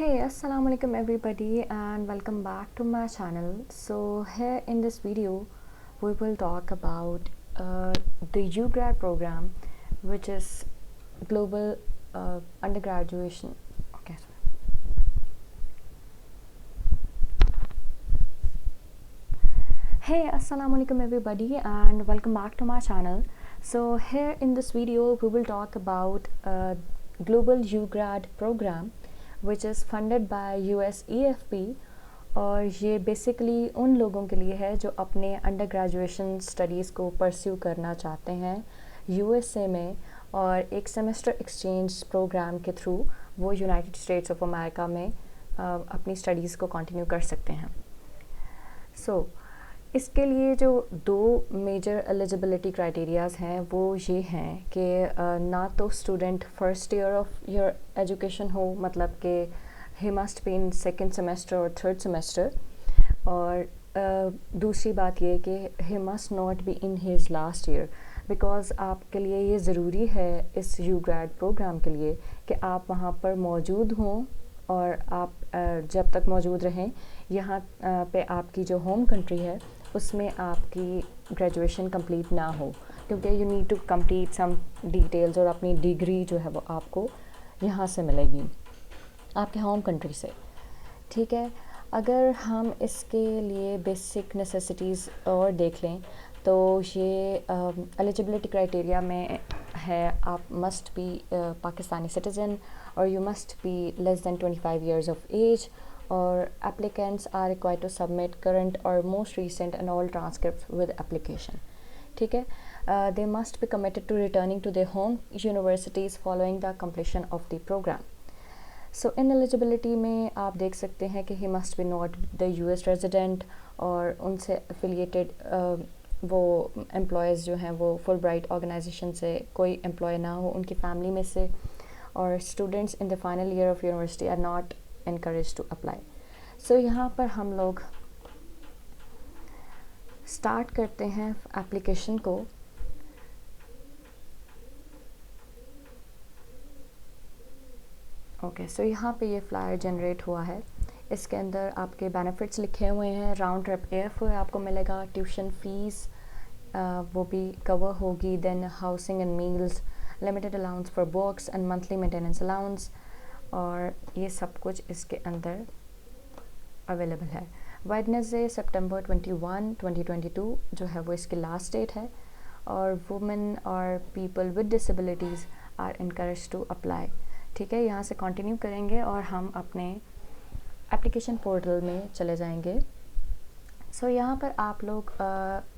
Hey, assalamu alaikum everybody and welcome back to my channel. So here in this video we will talk about the UGrad program, which is global undergraduation. Okay. Hey, assalamu alaikum everybody and welcome back to my channel. So here in this video we will talk about global UGrad program, which is funded by USEFP. और ये basically उन लोगों के लिए है जो अपने under graduation studies को परस्यू करना चाहते हैं यूएसए में, और एक सेमेस्टर एक्सचेंज प्रोग्राम के थ्रू वो यूनाइटेड स्टेट्स ऑफ अमेरिका में अपनी स्टडीज़ को कंटिन्यू कर सकते हैं. सो इसके लिए जो दो मेजर एलिजिबिलिटी क्राइटेरियाज़ हैं वो ये हैं कि ना तो student first year of your education हो, मतलब कि he must be in second semester और थर्ड सेमेस्टर, और दूसरी बात ये कि he must not be in his last year, because आपके लिए ये ज़रूरी है इस UGrad प्रोग्राम के लिए कि आप वहाँ पर मौजूद हों और आप जब तक मौजूद रहें यहाँ पे आपकी जो होम कंट्री है उसमें आपकी ग्रेजुएशन कंप्लीट ना हो, क्योंकि you need to complete some details और अपनी डिग्री जो है वो आपको यहाँ से मिलेगी आपके होम कंट्री से. ठीक है, अगर हम इसके लिए बेसिक नेसेसिटीज़ और देख लें तो ये एलिजिबिलिटी क्राइटेरिया में है आप मस्ट बी पाकिस्तानी सिटीज़न और you must be less than 25 years of age, or applicants are required to submit current or most recent and all transcripts with application. ठीक है, they must be committed to returning to their home universities following the completion of the program. So in eligibility में आप देख सकते हैं कि he must be not the US resident, और उनसे affiliated वो employees जो हैं वो Fulbright organization से कोई employee ना हो उनकी family में से, और students in the final year of university are not encouraged to apply. So यहाँ पर हम लोग स्टार्ट करते हैं एप्लीकेशन को. ओके, सो यहाँ पे ये फ्लायर जनरेट हुआ है. इसके अंदर आपके बेनिफिट्स लिखे हुए हैं. राउंड ट्रिप एयरफेयर आपको मिलेगा, ट्यूशन फीस वो भी कवर होगी, then housing and meals, limited allowance for books and monthly maintenance allowance, और ये सब कुछ इसके अंदर अवेलेबल है. वेडनेसडे सितंबर 21, 2022 जो है वो इसकी लास्ट डेट है, और वुमेन और people with disabilities are encourage to apply. ठीक है, यहाँ से कंटिन्यू करेंगे और हम अपने एप्लीकेशन पोर्टल में चले जाएंगे. सो यहाँ पर आप लोग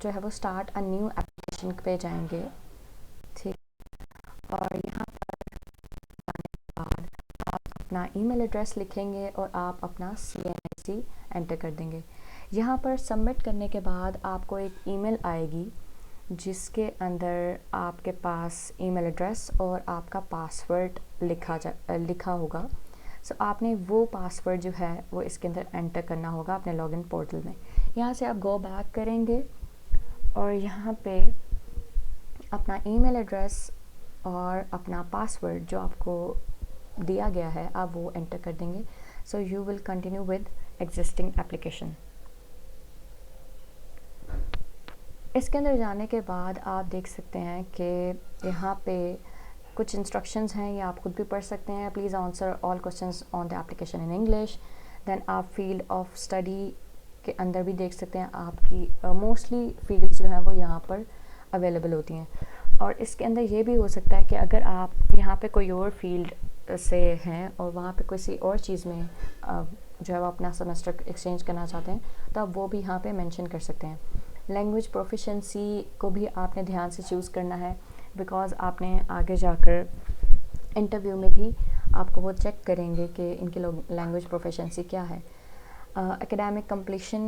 जो है वो स्टार्ट अ न्यू एप्लीकेशन पे जाएंगे. ठीक, और यहाँ अपना ईमेल एड्रेस लिखेंगे और आप अपना CNIC एंटर कर देंगे. यहाँ पर सबमिट करने के बाद आपको एक ईमेल आएगी जिसके अंदर आपके पास ईमेल एड्रेस और आपका पासवर्ड लिखा होगा. सो आपने वो पासवर्ड जो है वो इसके अंदर एंटर करना होगा अपने लॉगिन पोर्टल में. यहाँ से आप गो बैक करेंगे और यहाँ पे अपना ईमेल एड्रेस और अपना पासवर्ड जो आपको दिया गया है आप वो एंटर कर देंगे. So you will continue with existing application. इसके अंदर जाने के बाद आप देख सकते हैं कि यहाँ पे कुछ इंस्ट्रक्शंस हैं, ये आप खुद भी पढ़ सकते हैं. Please answer all questions on the application in English. Then आप फील्ड ऑफ स्टडी के अंदर भी देख सकते हैं आपकी मोस्टली फील्ड्स जो हैं वो यहाँ पर अवेलेबल होती हैं. और इसके अंदर ये भी हो सकता है कि अगर आप यहाँ पे कोई और फील्ड से हैं और वहाँ पे किसी और चीज़ में जो है वो अपना सेमेस्टर एक्सचेंज करना चाहते हैं तो आप वो भी यहाँ पे मेंशन कर सकते हैं. लैंग्वेज प्रोफिशिएंसी को भी आपने ध्यान से चूज़ करना है, बिकॉज़ आपने आगे जाकर इंटरव्यू में भी आपको वो चेक करेंगे कि इनकी लैंग्वेज प्रोफिशिएंसी क्या है. academic completion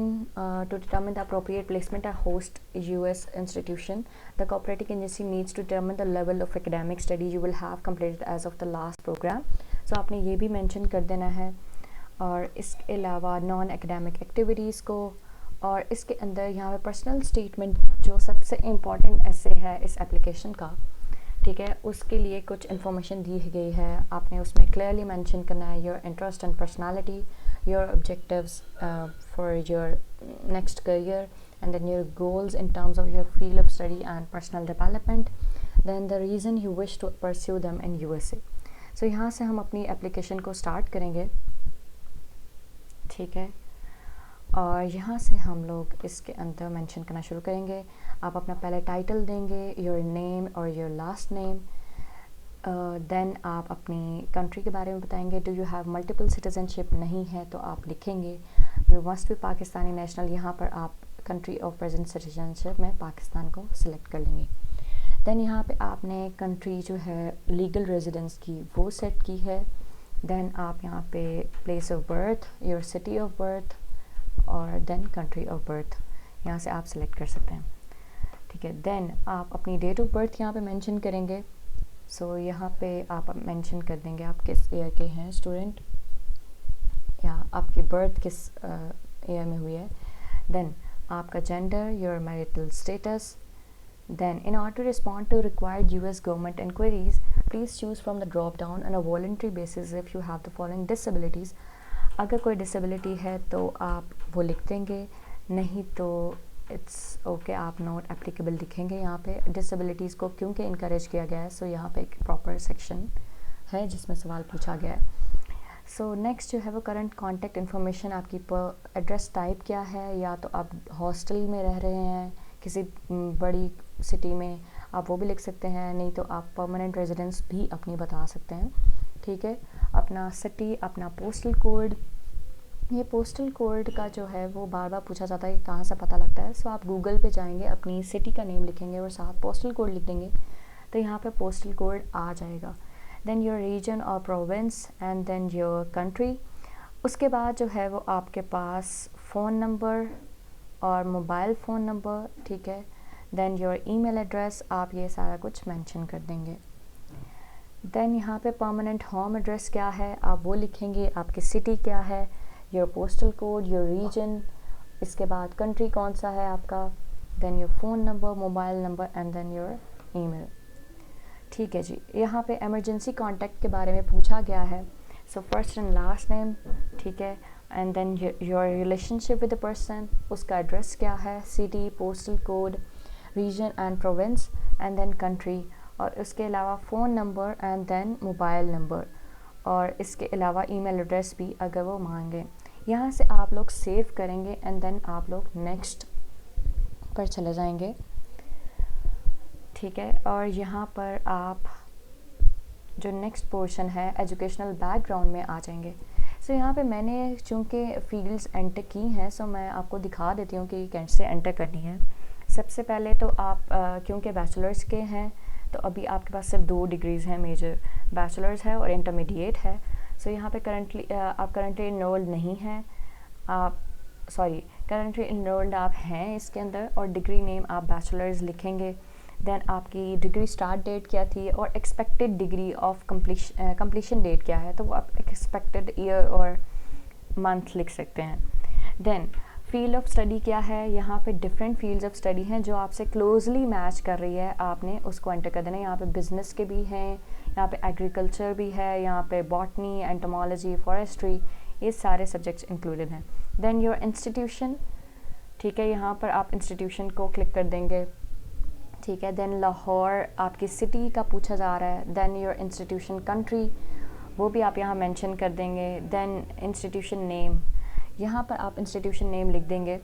to determine the appropriate placement at host US institution. The cooperating agency needs to determine the level of academic study you will have completed as of the last program. So आपने ये भी mention कर देना है. और इसके अलावा non academic activities को, और इसके अंदर यहाँ पे पर्सनल स्टेटमेंट जो सबसे इम्पॉर्टेंट ऐसे है इस एप्लीकेशन का. ठीक है, उसके लिए कुछ इन्फॉर्मेशन दी गई है, आपने उसमें क्लियरली मेंशन करना है your interest and personality, your objectives for your next career, and then your goals in terms of your field of study and personal development, then the reason you wish to pursue them in USA. So यहाँ से हम अपनी application को start करेंगे, ठीक है, और यहाँ से हम लोग इसके अंदर मेंशन करना शुरू करेंगे। आप अपना पहले टाइटल देंगे, योर नेम और योर लास्ट नेम, देन आप अपनी कंट्री के बारे में बताएंगे। Do you have multiple citizenship, नहीं है तो आप लिखेंगे you must be Pakistani national, यहाँ पर आप कंट्री ऑफ प्रेजेंट सिटीजनशिप में पाकिस्तान को सिलेक्ट कर लेंगे। देन यहाँ पे आपने कंट्री जो है लीगल रेजिडेंस की वो सेट की है। देन आप यहाँ पे place of birth, your city of birth और देन कंट्री ऑफ बर्थ यहाँ से आप सिलेक्ट कर सकते हैं, ठीक है। देन आप अपनी डेट ऑफ बर्थ यहाँ पे मेंशन करेंगे। सो यहाँ पे आप मेंशन कर देंगे आप किस ईयर के हैं स्टूडेंट, या आपकी बर्थ किस ईयर में हुई है। देन आपका gender, your marital status. Then, in order to respond to required US government inquiries, please choose from the drop down on a voluntary basis if you have the following disabilities. अगर कोई disability है तो आप वो लिख देंगे, नहीं तो it's okay, आप not applicable लिखेंगे। यहाँ पे disabilities को क्योंकि encourage किया गया है, so यहाँ पे एक proper section है जिसमें सवाल पूछा गया है। सो नेक्स्ट जो है वो करंट कॉन्टैक्ट इन्फॉर्मेशन, आपकी एड्रेस टाइप क्या है, या तो आप हॉस्टल में रह रहे हैं किसी बड़ी सिटी में, आप वो भी लिख सकते हैं, नहीं तो आप परमानेंट रेजिडेंस भी अपनी बता सकते हैं, ठीक है। अपना सिटी, अपना पोस्टल कोड, ये पोस्टल कोड का जो है वो बार बार पूछा जाता है कि कहाँ से पता लगता है। सो आप गूगल पे जाएंगे, अपनी सिटी का नेम लिखेंगे और साथ पोस्टल कोड लिख देंगे तो यहाँ पे पोस्टल कोड आ जाएगा। देन योर रीजन और province and then your country. उसके बाद जो है वो आपके पास फ़ोन नंबर और मोबाइल फ़ोन नंबर, ठीक है। देन योर ईमेल एड्रेस, आप ये सारा कुछ मेंशन कर देंगे। देन यहाँ पे परमानेंट होम एड्रेस क्या है आप वो लिखेंगे, आपकी सिटी क्या है, your postal code, your region, इसके बाद कंट्री कौन सा है आपका, then your phone number, mobile number and then your email, ठीक है जी। यहाँ पे इमरजेंसी कॉन्टैक्ट के बारे में पूछा गया है। So first and last name, ठीक है, and then your relationship with the person, उसका एड्रेस क्या है, city, postal code, region and province and then country, और इसके अलावा phone number and then mobile number, और इसके अलावा ईमेल एड्रेस भी अगर वो मांगे। यहाँ से आप लोग सेव करेंगे एंड देन आप लोग नेक्स्ट पर चले जाएंगे, ठीक है। और यहाँ पर आप जो नेक्स्ट पोर्शन है एजुकेशनल बैकग्राउंड में आ जाएंगे। सो यहाँ पे मैंने चूँकि फील्ड्स एंटर की हैं, सो मैं आपको दिखा देती हूँ कि कैसे एंटर करनी है। सबसे पहले तो आप क्योंकि बैचलर्स के हैं तो अभी आपके पास सिर्फ 2 डिग्रीज़ हैं, मेजर बैचलर्स है और इंटरमीडिएट है। सो यहाँ पे आप करंटली इनरोल्ड नहीं हैं, आप करंटली इनरोल्ड आप हैं इसके अंदर, और डिग्री नेम आप बैचलर्स लिखेंगे। देन आपकी डिग्री स्टार्ट डेट क्या थी और expected degree of completion date क्या है, तो वो आप एक्सपेक्टेड ईयर और मंथ लिख सकते हैं। देन फील्ड ऑफ स्टडी क्या है, यहाँ पे डिफरेंट फील्ड्स ऑफ स्टडी हैं जो आपसे क्लोजली मैच कर रही है, आपने उसको एंटर कर देना है। यहाँ पे बिजनेस के भी हैं, यहाँ पे एग्रीकल्चर भी है, यहाँ पे बॉटनी, एंटोमोलॉजी, फॉरेस्ट्री, ये सारे सब्जेक्ट्स इंक्लूडेड हैं। देन योर इंस्टीट्यूशन, ठीक है, यहाँ पर आप इंस्टीट्यूशन को क्लिक कर देंगे, ठीक है। देन लाहौर आपकी सिटी का पूछा जा रहा है। देन योर इंस्टीट्यूशन कंट्री, वो भी आप यहाँ मेंशन कर देंगे। देन इंस्टीट्यूशन नेम, यहाँ पर आप इंस्टीट्यूशन नेम लिख देंगे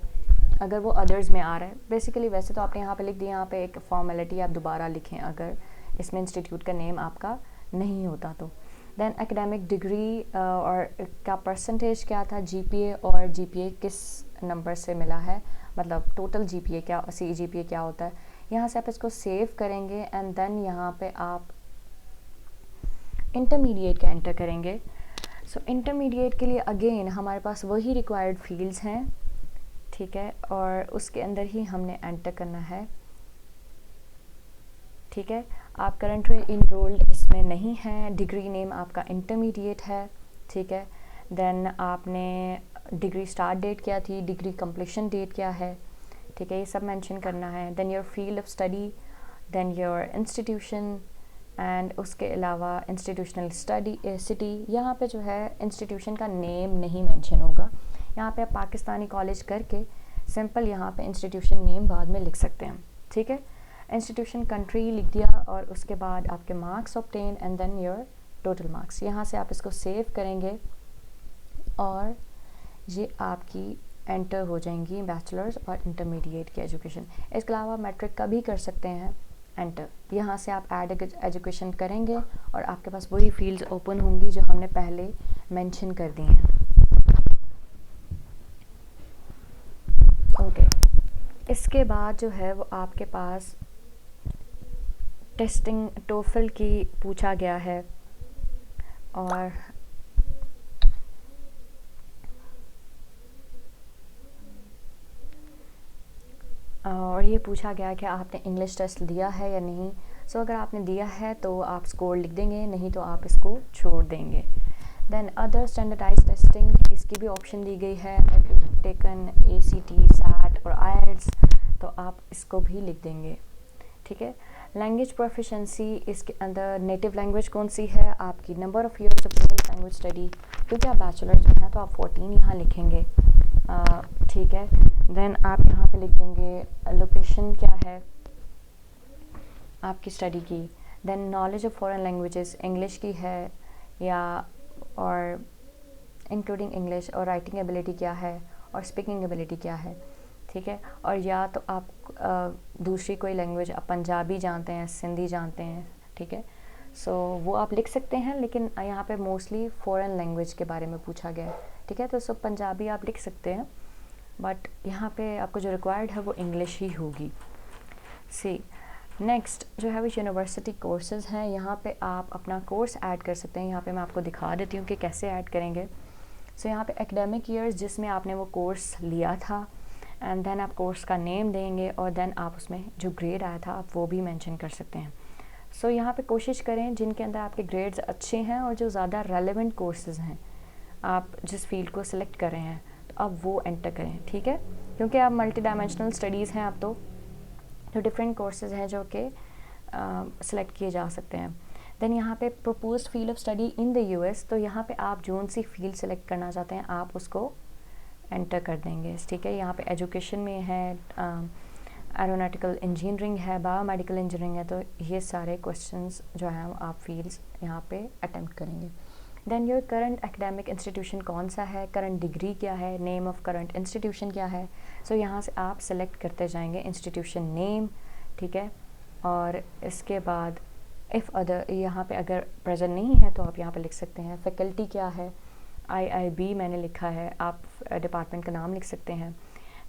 अगर वो अदर्स में आ रहा है। बेसिकली वैसे तो आपने यहाँ पे लिख दिया, यहाँ पे एक फॉर्मेलिटी आप दोबारा लिखें अगर इसमें इंस्टीट्यूट का नेम आपका नहीं होता तो। देन एकेडमिक डिग्री और का परसेंटेज क्या था, जीपीए, और जीपीए किस नंबर से मिला है, मतलब टोटल जीपीए क्या, सीजीपीए क्या होता है। यहाँ से आप इसको सेव करेंगे एंड देन यहाँ पे आप इंटरमीडिएट का एंटर करेंगे। सो इंटरमीडिएट के लिए अगेन हमारे पास वही रिक्वायर्ड फील्ड्स हैं, ठीक है, और उसके अंदर ही हमने एंटर करना है, ठीक है। आप करंटली इनरोल्ड इसमें नहीं है, डिग्री नेम आपका इंटरमीडिएट है, ठीक है। देन आपने डिग्री स्टार्ट डेट क्या थी, डिग्री कंप्लीशन डेट क्या है, ठीक है, ये सब मेंशन करना है। Then your field of study, then your institution, and उसके अलावा इंस्टीट्यूशनल स्टडी सिटी, यहाँ पे जो है इंस्टीट्यूशन का नेम नहीं मेंशन होगा। यहाँ पे आप पाकिस्तानी कॉलेज करके सिंपल यहाँ पे इंस्टीट्यूशन नेम बाद में लिख सकते हैं, ठीक है। इंस्टीट्यूशन कंट्री लिख दिया और उसके बाद आपके marks obtain and then your total marks. यहाँ से आप इसको सेव करेंगे और ये आपकी एंटर हो जाएंगी बैचलर्स और इंटरमीडिएट की एजुकेशन। इसके अलावा मैट्रिक का भी कर सकते हैं एंटर। यहाँ से आप ऐड एजुकेशन करेंगे और आपके पास वही फील्ड्स ओपन होंगी जो हमने पहले मेंशन कर दी हैं। ओके, इसके बाद जो है वो आपके पास टेस्टिंग टोफल की पूछा गया है और ये पूछा गया कि आपने इंग्लिश टेस्ट दिया है या नहीं। सो अगर आपने दिया है तो आप स्कोर लिख देंगे, नहीं तो आप इसको छोड़ देंगे। देन अदर स्टैंडर्डाइज टेस्टिंग, इसकी भी ऑप्शन दी गई है। If you taken ACT, SAT और IELTS तो आप इसको भी लिख देंगे, ठीक है। लैंग्वेज प्रोफिशेंसी, इसके अंदर नेटिव लैंग्वेज कौन सी है आपकी, number of years of English language study, क्योंकि आप बैचलर्स में हैं तो आप 14 यहाँ लिखेंगे, ठीक है। देन आप यहाँ पे लिख देंगे लोकेशन क्या है आपकी स्टडी की। Then knowledge of foreign languages, English की है या और इंक्लूडिंग इंग्लिश, और राइटिंग एबिलिटी क्या है और स्पीकिंग एबिलिटी क्या है, ठीक है। और या तो आप दूसरी कोई लैंग्वेज, आप पंजाबी जानते हैं, सिंधी जानते हैं, ठीक है। सो वो आप लिख सकते हैं, लेकिन यहाँ पे मोस्टली फ़ॉरेन लैंग्वेज के बारे में पूछा गया है, ठीक है। तो सब पंजाबी आप लिख सकते हैं, बट यहाँ पे आपको जो रिक्वायर्ड है वो इंग्लिश ही होगी। सी नेक्स्ट जो है वो यूनिवर्सिटी कोर्सेज़ हैं। यहाँ पे आप अपना कोर्स ऐड कर सकते हैं। यहाँ पे मैं आपको दिखा देती हूँ कि कैसे ऐड करेंगे। सो यहाँ पे एकेडमिक ईयर्स जिसमें आपने वो कोर्स लिया था, एंड देन आप कोर्स का नेम देंगे और देन आप उसमें जो ग्रेड आया था आप वो भी मेंशन कर सकते हैं। सो यहाँ पे कोशिश करें जिनके अंदर आपके ग्रेड्स अच्छे हैं और जो ज़्यादा रेलेवेंट कोर्सेज़ हैं, आप जिस फील्ड को सिलेक्ट कर रहे हैं तो आप वो एंटर करें, ठीक है। क्योंकि आप मल्टी डायमेंशनल स्टडीज़ हैं, आप तो डिफरेंट कोर्सेज़ हैं जो कि सिलेक्ट किए जा सकते हैं। देन यहाँ पे proposed field of study in the US, तो यहाँ पे आप जोन सी फील्ड सेलेक्ट करना चाहते हैं आप उसको एंटर कर देंगे, ठीक है। यहाँ पे एजुकेशन में है, एरोनॉटिकल इंजीनियरिंग है, बायोमेडिकल इंजीनियरिंग है, तो ये सारे क्वेश्चंस जो हैं आप फील्ड्स यहाँ पे अटेम्प्ट करेंगे। Then your current academic institution कौन सा है, करंट डिग्री क्या है, नेम ऑफ करंट इंस्टीट्यूशन क्या है। सो यहाँ से आप सेलेक्ट करते जाएंगे इंस्टीट्यूशन नेम, ठीक है। और इसके बाद इफ़ अदर, यहाँ पे अगर प्रेजेंट नहीं है तो आप यहाँ पे लिख सकते हैं। फैकल्टी क्या है, IIB मैंने लिखा है, आप डिपार्टमेंट का नाम लिख सकते हैं।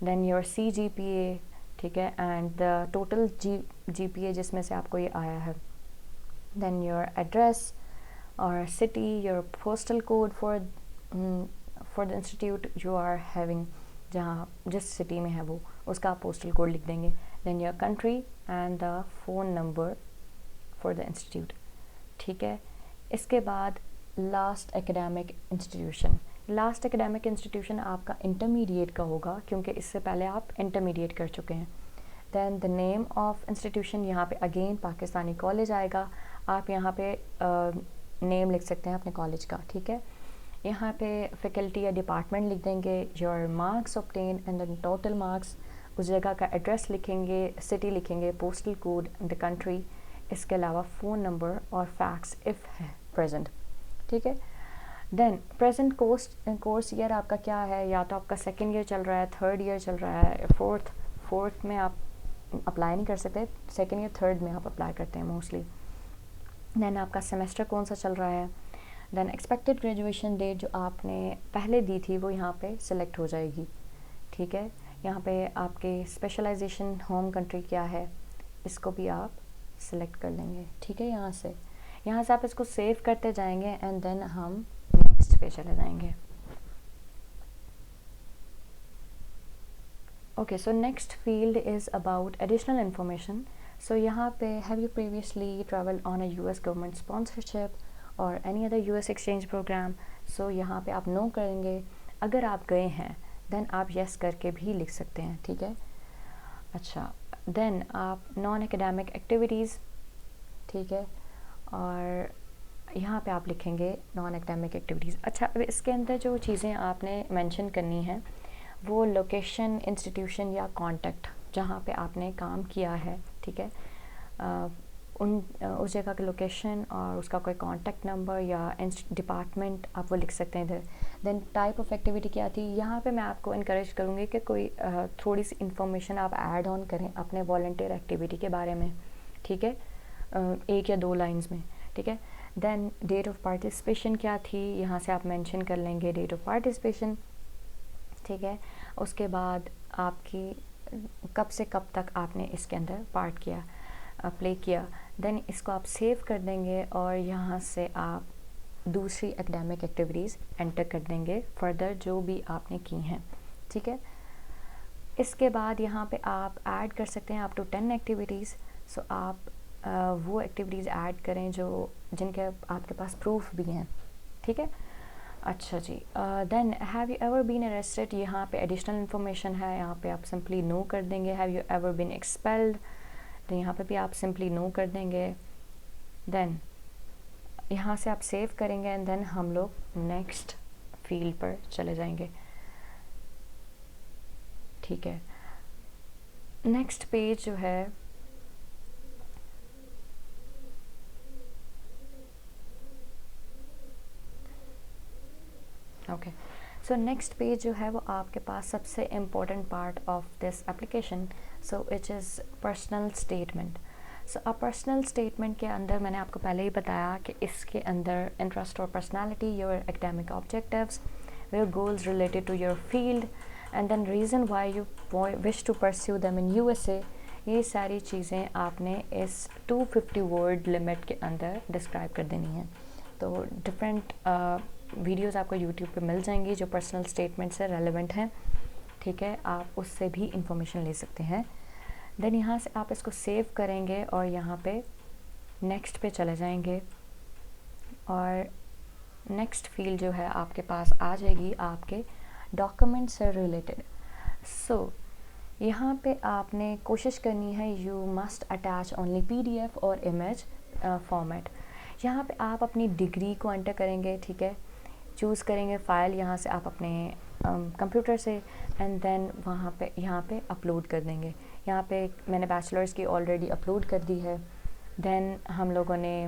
देन योर CGPA, ठीक है, एंड द टोटल GPA जिसमें से आपको ये आया है। देन योर एड्रेस और city, your postal code for the institute you are having, जहाँ जिस सिटी में है वो उसका आप पोस्टल कोड लिख देंगे। Then your country and the phone number for the institute, ठीक है। इसके बाद last academic institution, last academic institution आपका इंटरमीडिएट का होगा क्योंकि इससे पहले आप इंटरमीडिएट कर चुके हैं। Then the name of institution, यहाँ पे अगेन पाकिस्तानी कॉलेज आएगा, आप यहाँ पे नेम लिख सकते हैं अपने कॉलेज का, ठीक है। यहाँ पे फैकल्टी या डिपार्टमेंट लिख देंगे, your marks obtain and the total marks, उस जगह का एड्रेस लिखेंगे, सिटी लिखेंगे, पोस्टल कोड, द कंट्री, इसके अलावा फ़ोन नंबर और फैक्स इफ़ है प्रेजेंट, ठीक है। देन प्रेजेंट कोर्स ईयर आपका क्या है, या तो आपका सेकेंड ईयर चल रहा है, थर्ड ईयर चल रहा है, फोर्थ में आप अप्लाई नहीं कर सकते, सेकेंड ईयर थर्ड में आप अप्लाई करते हैं मोस्टली। देन आपका सेमेस्टर कौन सा चल रहा है। देन एक्सपेक्टेड ग्रेजुएशन डेट जो आपने पहले दी थी वो यहाँ पे सिलेक्ट हो जाएगी, ठीक है। यहाँ पे आपके स्पेशलाइजेशन होम कंट्री क्या है, इसको भी आप सिलेक्ट कर लेंगे, ठीक है। यहाँ से आप इसको सेव करते जाएंगे एंड देन हम नेक्स्ट पे चले जाएंगे। Okay, so next field is about additional information. So यहाँ पे have you previously travel on a US government sponsorship or any other US exchange program. So यहाँ पे आप नो करेंगे, अगर आप गए हैं देन आप येस करके भी लिख सकते हैं, ठीक है। अच्छा, देन आप नॉन एकेडमिक एक्टिविटीज़, ठीक है, और यहाँ पे आप लिखेंगे नॉन एकेडमिक एक्टिविटीज़। अच्छा, अब इसके अंदर जो चीज़ें आपने मेंशन करनी है वो लोकेशन, इंस्टीट्यूशन या कॉन्टेक्ट जहाँ पे आपने काम किया है, ठीक है, उस जगह का लोकेशन और उसका कोई कॉन्टैक्ट नंबर या डिपार्टमेंट आप वो लिख सकते हैं इधर। देन टाइप ऑफ एक्टिविटी क्या थी, यहाँ पे मैं आपको इनकरेज करूँगी कि कोई थोड़ी सी इन्फॉर्मेशन आप ऐड ऑन करें अपने वॉलंटियर एक्टिविटी के बारे में, ठीक है, 1 या 2 लाइंस में, ठीक है। देन डेट ऑफ पार्टिसिपेशन क्या थी, यहाँ से आप मेंशन कर लेंगे डेट ऑफ पार्टिसिपेशन, ठीक है। उसके बाद आपकी कब से कब तक आपने इसके अंदर पार्ट किया, प्ले किया। देन इसको आप सेव कर देंगे और यहाँ से आप दूसरी एकेडमिक एक्टिविटीज़ एंटर कर देंगे फर्दर जो भी आपने की हैं, ठीक है। इसके बाद यहाँ पे आप ऐड कर सकते हैं अप टू 10 एक्टिविटीज़। सो आप वो एक्टिविटीज़ ऐड करें जो जिनके आपके पास प्रूफ भी हैं, ठीक है। अच्छा जी, then have you ever been arrested, यहाँ पे एडिशनल इन्फॉर्मेशन है, यहाँ पे आप सिंपली नो कर देंगे। Have you ever been expelled, तो यहाँ पे भी आप सिंपली नो कर देंगे। देन यहाँ से आप सेव करेंगे एंड देन हम लोग नेक्स्ट फील्ड पर चले जाएंगे, ठीक है। नेक्स्ट पेज जो है ओके, सो नेक्स्ट पेज जो है वो आपके पास सबसे important part of this application, so it is personal statement. So अब पर्सनल स्टेटमेंट के अंदर मैंने आपको पहले ही बताया कि इसके अंदर इंटरेस्ट और personality, your academic objectives, your goals related to your field and then reason why you wish to pursue them in USA, ये सारी चीज़ें आपने इस 250 वर्ड लिमिट के अंदर डिस्क्राइब कर देनी है। तो डिफरेंट वीडियोज़ आपको यूट्यूब पे मिल जाएंगी जो पर्सनल स्टेटमेंट से रेलेवेंट हैं, ठीक है, आप उससे भी इंफॉर्मेशन ले सकते हैं। देन यहाँ से आप इसको सेव करेंगे और यहाँ पे नेक्स्ट पे चले जाएंगे और नेक्स्ट फील्ड जो है आपके पास आ जाएगी आपके डॉक्यूमेंट से रिलेटेड। सो यहाँ पे आपने कोशिश करनी है you must attach only PDF और इमेज फॉर्मेट। यहाँ पे आप अपनी डिग्री को एंटर करेंगे, ठीक है, चूज़ करेंगे फ़ाइल यहाँ से आप अपने कंप्यूटर से एंड देन यहाँ पे अपलोड कर देंगे। यहाँ पे मैंने बैचलर्स की ऑलरेडी अपलोड कर दी है। देन हम लोगों ने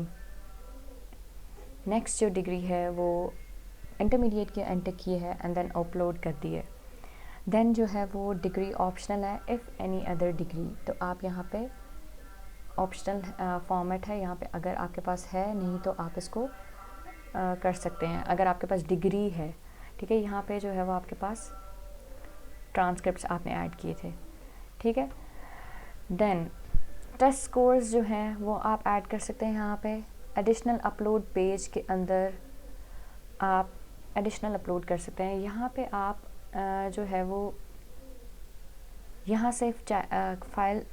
नेक्स्ट जो डिग्री है वो इंटरमीडिएट की एंटर की है एंड देन अपलोड कर दी है। देन जो है वो डिग्री ऑप्शनल है, इफ़ एनी अदर डिग्री, तो आप यहाँ पे ऑप्शनल फॉर्मेट है, यहाँ पे अगर आपके पास है, नहीं तो आप इसको कर सकते हैं अगर आपके पास डिग्री है, ठीक है। यहाँ पे जो है वो आपके पास ट्रांसक्रिप्ट्स आपने ऐड किए थे, ठीक है। देन टेस्ट स्कोर्स जो हैं वो आप ऐड कर सकते हैं यहाँ पे। एडिशनल अपलोड पेज के अंदर आप एडिशनल अपलोड कर सकते हैं। यहाँ पे आप जो है वो यहाँ से फाइल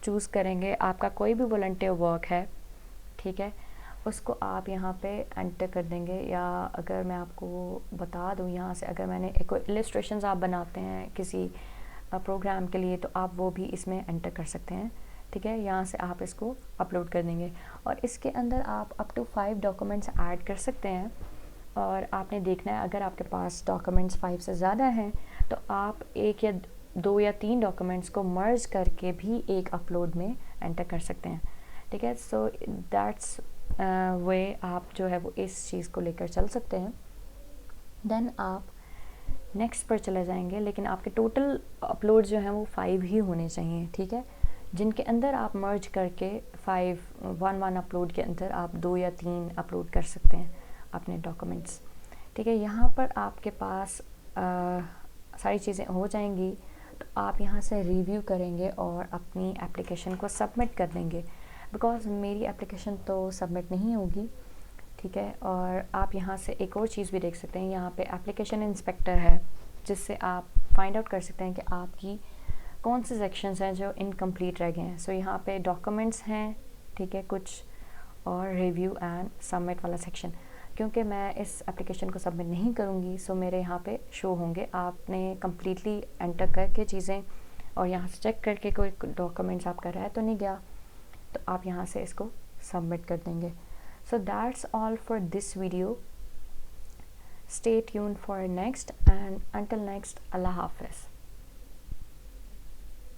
चूज़ करेंगे, आपका कोई भी वॉलंटियर वर्क है, ठीक है, उसको आप यहाँ पे एंटर कर देंगे। या अगर मैं आपको बता दूँ यहाँ से, अगर मैंने कोई इलस्ट्रेशंस आप बनाते हैं किसी प्रोग्राम के लिए तो आप वो भी इसमें एंटर कर सकते हैं, ठीक है। यहाँ से आप इसको अपलोड कर देंगे और इसके अंदर आप अप टू 5 डॉक्यूमेंट्स ऐड कर सकते हैं। और आपने देखना है अगर आपके पास डॉक्यूमेंट्स 5 से ज़्यादा हैं तो आप 1 या 2 या 3 डॉक्यूमेंट्स को मर्ज करके भी एक अपलोड में एंटर कर सकते हैं, ठीक है। सो दैट्स वे आप जो है वो इस चीज़ को लेकर चल सकते हैं। देन आप नेक्स्ट पर चले जाएंगे, लेकिन आपके टोटल अपलोड जो हैं वो 5 ही होने चाहिए, ठीक है, जिनके अंदर आप मर्ज करके 1 अपलोड के अंदर आप 2 या 3 अपलोड कर सकते हैं अपने डॉक्यूमेंट्स, ठीक है। यहाँ पर आपके पास सारी चीज़ें हो जाएंगी तो आप यहाँ से रिव्यू करेंगे और अपनी एप्लीकेशन को सबमिट कर देंगे। बिकॉज़ मेरी एप्लीकेशन तो सबमिट नहीं होगी, ठीक है। और आप यहाँ से एक और चीज़ भी देख सकते हैं, यहाँ पे एप्लीकेशन इंस्पेक्टर है जिससे आप फाइंड आउट कर सकते हैं कि आपकी कौन से सेक्शंस हैं जो इनकम्प्लीट रह गए हैं। सो यहाँ पे डॉक्यूमेंट्स हैं, ठीक है, कुछ, और रिव्यू एंड सबमिट वाला सेक्शन। क्योंकि मैं इस एप्लीकेशन को सबमिट नहीं करूँगी सो मेरे यहाँ पे शो होंगे। आपने कम्प्लीटली एंटर करके चीज़ें और यहाँ से चेक करके कोई डॉक्यूमेंट्स आपका रह तो नहीं गया तो आप यहाँ से इसको सबमिट कर देंगे। So that's all for this video. Stay tuned for next, and until next, Allah Hafiz.